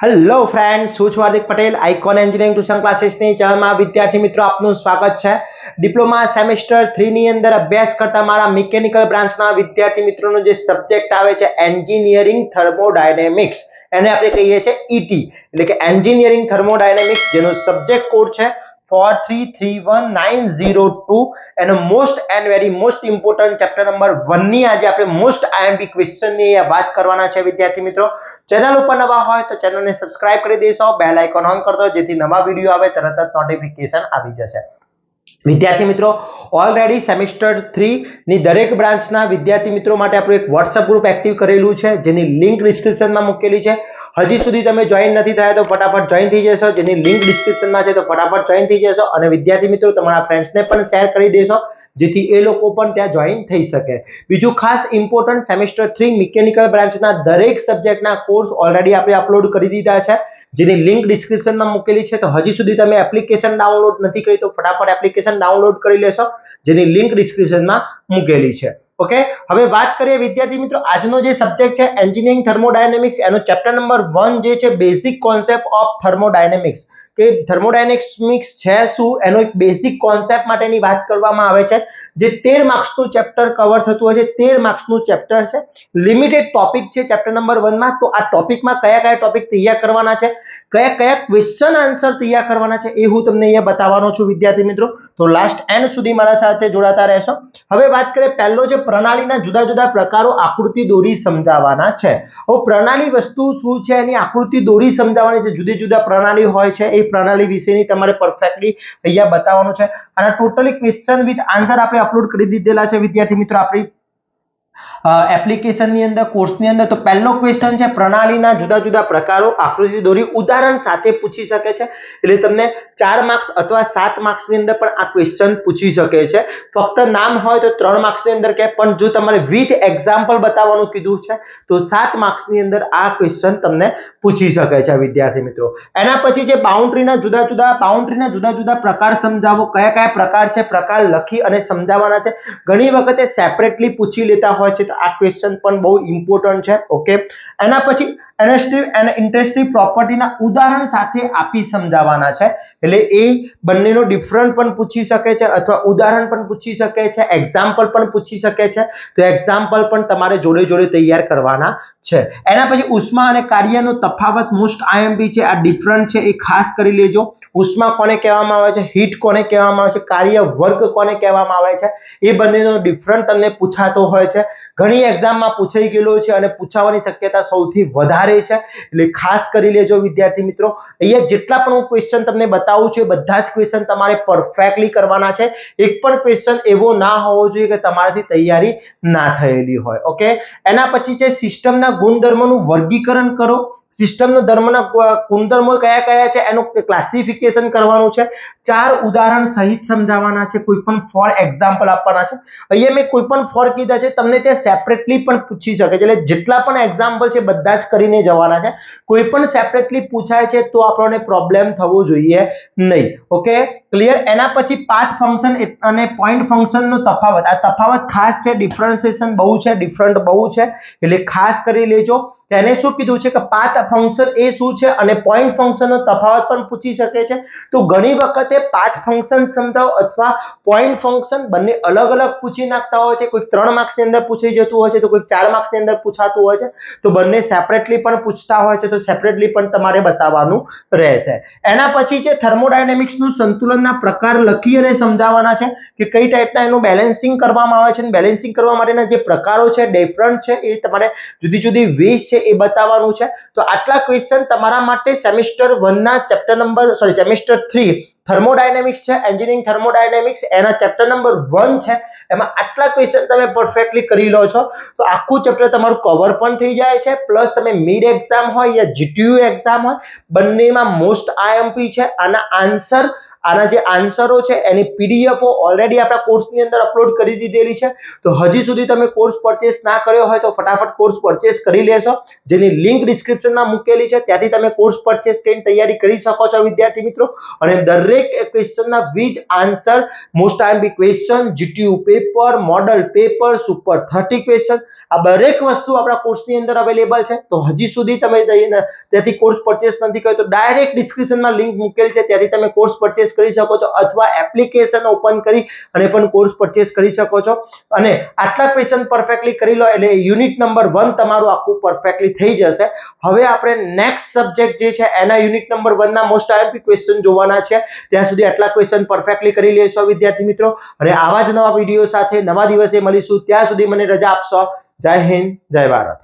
Hello friends, હું છું Hardik Patel. Icon engineering tuition ક્લાસીસની ચેનલમાં વિદ્યાર્થી મિત્રો આપનું સ્વાગત છે. ડિપ્લોમા સેમેસ્ટર 3 ની અંદર અભ્યાસ કરતા મારા મિકેનિકલ બ્રાન્ચના વિદ્યાર્થી મિત્રોનો જે સબ્જેક્ટ આવે છે એન્જિનિયરિંગ થર્મોડાયનેમિક્સ, એને આપણે કહીએ છીએ ઈટી એટલે કે એન્જિનિયરિંગ થર્મોડાયનેમિક્સ, જેનો સબ્જેક્ટ કોડ છે 4331902. એનો most and very most important chapter number 1 ની આજે આપણે મોસ્ટ આઈએમપી ક્વેશ્ચન ની વાત કરવાના છે. વિદ્યાર્થી મિત્રો, ચેનલ ઉપર નવા હોય તો ચેનલને સબસ્ક્રાઇબ કરી દેશો, બેલ આઇકોન ઓન કરી દો જેથી નવા વિડિયો આવે તરત જ નોટિફિકેશન આવી જશે. વિદ્યાર્થી મિત્રો, ઓલરેડી સેમેસ્ટર 3 ની દરેક બ્રાન્ચના વિદ્યાર્થી મિત્રો માટે આપણું એક WhatsApp ગ્રુપ એક્ટિવ કરેલું છે, જેની લિંક ડિસ્ક્રિપ્શનમાં મૂકેલી છે. હજી સુધી તમે જોઈન નથી થયા તો ફટાફટ જોઈન થઈ જશો, જેની લિંક ડિસ્ક્રિપ્શનમાં છે, તો ફટાફટ જોઈન થઈ જશો અને વિદ્યાર્થી મિત્રો તમારા ફ્રેન્ડ્સને પણ શેર કરી દેશો જેથી એ લોકો પણ ત્યાં જોઈન થઈ શકે. બીજું ખાસ ઇમ્પોર્ટન્ટ, સેમેસ્ટર 3 મિકેનિકલ બ્રાન્ચના દરેક સબ્જેક્ટના કોર્સ ઓલરેડી આપણે અપલોડ કરી દીધા છે, જેની લિંક ડિસ્ક્રિપ્શનમાં મૂકેલી છે. તો હજી સુધી તમે એપ્લિકેશન ડાઉનલોડ નથી કરી તો ફટાફટ એપ્લિકેશન ડાઉનલોડ કરી લેશો, જેની લિંક ડિસ્ક્રિપ્શનમાં મૂકેલી છે. ઓકે, હવે વાત કરીએ વિદ્યાર્થી મિત્રો, આજનો જે સબ્જેક્ટ છે એન્જિનિયરિંગ થર્મોડાયનેમિક્સ, એનો ચેપ્ટર નંબર 1 જે છે બેઝિક કોન્સેપ્ટ ઓફ થર્મોડાયનેમિક્સ, કે થર્મોડાયનેમિક્સ છે શું, એનો એક બેઝિક કોન્સેપ્ટ માટેની વાત કરવામાં આવે છે. જે 13 માર્ક્સનું ચેપ્ટર કવર થતું હોય છે, 13 માર્ક્સનું ચેપ્ટર છે, લિમિટેડ ટોપિક છે ચેપ્ટર નંબર 1 માં. તો આ ટોપિકમાં કયા કયા ટોપિક તૈયાર કરવાના છે, કયા કયા ક્વેશ્ચન આન્સર તૈયાર કરવાના છે, એ હું તમને અહીંયા બતાવવાનો છું વિદ્યાર્થી મિત્રો. તો લાસ્ટ એન્ડ સુધી મારા સાથે જોડાતા રહેશો. હવે વાત કરીએ, પહેલો જે પ્રણાલીના જુદા જુદા પ્રકારો આકૃતિ દોરી સમજાવવાના છે. હવે પ્રણાલી વસ્તુ શું છે, એની આકૃતિ દોરી સમજાવવાની છે. જુદી જુદા પ્રણાલી હોય છે, એ પ્રણાલી વિશેની તમારે પરફેક્ટલી અહીંયા બતાવવાનું છે. અને ટોટલી ક્વેશ્ચન વિથ આન્સર આપણે અપલોડ કરી દીધેલા છે વિદ્યાર્થી મિત્રો આપણી એપ્લિકેશનની અંદર, કોર્સની અંદર. તો પહેલો ક્વેશ્ચન છે પ્રણાલીના જુદા જુદા પ્રકારો આકૃતિ દોરી ઉદાહરણ સાથે પૂછી શકે છે. એટલે તમને 4 માર્ક્સ અથવા 7 માર્ક્સની અંદર પણ આ ક્વેશ્ચન પૂછી શકે છે. ફક્ત નામ હોય તો 3 માર્ક્સની અંદર કે, પણ જો તમારે વિથ એક્ઝામ્પલ બતાવવાનું કીધું છે તો 7 માર્ક્સની અંદર આ ક્વેશ્ચન તમને પૂછી શકે છે વિદ્યાર્થી મિત્રો. એના પછી જે બાઉન્ડ્રીના જુદા જુદા પ્રકાર સમજાવો, કયા કયા પ્રકાર છે, પ્રકાર લખી અને સમજાવવાના છે. ઘણી વખતે સેપરેટલી પૂછી લેતા હોય છે, આ ક્વેશ્ચન પણ બહુ ઇમ્પોર્ટન્ટ છે. ઓકે, એના પછી એનેસ્ટિવ અને ઇન્ટેન્સિવ પ્રોપર્ટીના ઉદાહરણ સાથે આપી સમજાવવાના છે. એટલે એ બંનેનો ડિફરન્ટ પણ પૂછી શકે છે અથવા ઉદાહરણ પણ પૂછી શકે છે, એક્ઝામ્પલ પણ પૂછી શકે છે. તો એક્ઝામ્પલ પણ તમારે જોડે જોડે તૈયાર કરવાના છે. એના પછી ઉષ્મા અને કાર્યનો તફાવત મોસ્ટ આઈએમપી છે, આ ડિફરન્ટ છે, એ ખાસ કરી લેજો. ઉષ્મા કોને કહેવામાં આવે છે, હીટ કોને કહેવામાં આવે છે, કાર્ય વર્ગ કોને કહેવામાં આવે છે, એ બંનેનો ડિફરન્ટ તમને પૂછાતો હોય છે. ઘણી એક્ઝામમાં પૂછાઈ ગયેલો છે અને પૂછાવાની શક્યતા સૌથી વધારે છે, એટલે ખાસ કરી લેજો વિદ્યાર્થી મિત્રો. અહીંયા જેટલા પણ હું ક્વેશ્ચન તમને બતાવું છું, બધા જ ક્વેશ્ચન તમારે પરફેક્ટલી કરવાના છે. એક પણ ક્વેશ્ચન એવો ના હોવો જોઈએ કે તમારાથી તૈયારી ના થયેલી હોય. ઓકે, એના પછી છે સિસ્ટમના ગુણધર્મોનું વર્ગીકરણ કરો. સિસ્ટમનો ધર્મના ગુણધર્મો કયા કયા છે એનું ક્લાસિફિકેશન કરવાનું છે. 4 ઉદાહરણ સહિત સમજાવવાના છે, કોઈ પણ ફોર એક્ઝામ્પલ આપવાના છે. અહીંયા મેં કોઈ પણ ફોર કીધા છે, તમને ત્યાં સેપરેટલી પણ પૂછી શકે છે. એટલે જેટલા પણ એક્ઝામ્પલ છે બધા જ કરીને જવાના છે. કોઈ પણ સેપરેટલી પૂછાય છે તો આપણને પ્રોબ્લેમ થવો જોઈએ નહીં. Okay, clear. એના પછી પાથ ફંક્શન અને પોઈન્ટ ફંક્શનનો તફાવત, આ તફાવત ખાસ છે, ડિફરન્સિએશન બહુ છે, ડિફરન્ટ બહુ છે, એટલે ખાસ કરી લેજો. તેને શું કીધું છે કે પાથ ફંક્શન એ શું છે અને પોઈન્ટ ફંક્શનનો તફાવત પણ પૂછી શકે છે. તો ઘણી વખતે પાથ ફંક્શન સમજાવો અથવા પોઈન્ટ ફંક્શન બંને અલગ અલગ પૂછી નાખતા હોય છે. કોઈ 3 માર્ક્સની અંદર પૂછાઈ જતું હોય છે તો કોઈ 4 માર્ક્સની અંદર પૂછાતું હોય છે. તો બંને સેપરેટલી પણ પૂછતા હોય છે, તો સેપરેટલી પણ તમારે બતાવવાનું રહેશે. એના પછી છે થર્મોડાયનેમિક્સનું સંતુલનના પ્રકાર લખી અને સમજાવવાના છે કે કઈ ટાઈપના એનું બેલેન્સિંગ કરવામાં આવે છે, અને બેલેન્સિંગ કરવા માટેના જે પ્રકારો છે, ડિફરન્ટ છે, એ તમારે જુદી જુદી વેઝ છે એ બતાવવાનું છે. તો આટલા ક્વેશ્ચન તમારા માટે સેમેસ્ટર 1 ના ચેપ્ટર નંબર સેમેસ્ટર 3 થર્મોડાયનેમિક્સ છે, એન્જિનિયરિંગ થર્મોડાયનેમિક્સ, એના ચેપ્ટર નંબર 1 છે, એમાં આટલા ક્વેશ્ચન તમે પરફેક્ટલી કરી લો છો તો આખું ચેપ્ટર તમારું કવર પણ થઈ જાય છે. પ્લસ તમે મિડ એક્ઝામ હોય યા જીટીયુ એક્ઝામ હોય, બંનેમાં મોસ્ટ આઈએમપી છે. આના જે આન્સરો છે એની પીડીએફઓ ઓલરેડી આપણા કોર્સની અંદર અપલોડ કરી દીધેલી છે. તો હજી સુધી તમે કોર્સ પરચેસ ના કર્યો હોય તો ફટાફટ કોર્સ પરચેસ કરી લેશો, જેની લિંક ડિસ્ક્રિપ્શનમાં મૂકેલી છે. ત્યાંથી તમે કોર્સ પરચેસ કરીને તૈયારી કરી શકો છો વિદ્યાર્થી મિત્રો. અને દરેક ક્વેશ્ચનના with answer, most IMP question, GTU paper, model paper, super 30 question, આ દરેક વસ્તુ આપણા કોર્સની અંદર અવેલેબલ છે. તો હજી સુધી તમે ત્યાંથી કોર્સ પરચેસ નથી કર્યો તો ડાયરેક્ટ ડિસ્ક્રિપ્શનમાં લિંક મૂકેલી છે, ત્યાંથી તમે કોર્સ પરચેસ કરી શકો છો અથવા એપ્લિકેશન ઓપન કરી અને પણ કોર્સ પરચેસ કરી શકો છો. અને આટલા ક્વેશ્ચન પરફેક્ટલી કરી લો એટલે યુનિટ નંબર 1 તમારું આખું પરફેક્ટલી થઈ જશે. હવે આપણે નેક્સ્ટ સબ્જેક્ટ જે છે એના યુનિટ નંબર 1 ના મોસ્ટ આઈએમપી ક્વેશ્ચન જોવાના છે. ત્યાં સુધી આટલા ક્વેશ્ચન પરફેક્ટલી કરી લેશો વિદ્યાર્થી મિત્રો. અને આવા જ નવા વિડીયો સાથે નવા દિવસે મળીશું. ત્યાં સુધી મને રજા આપશો. જય હિન્દ, જય ભારત.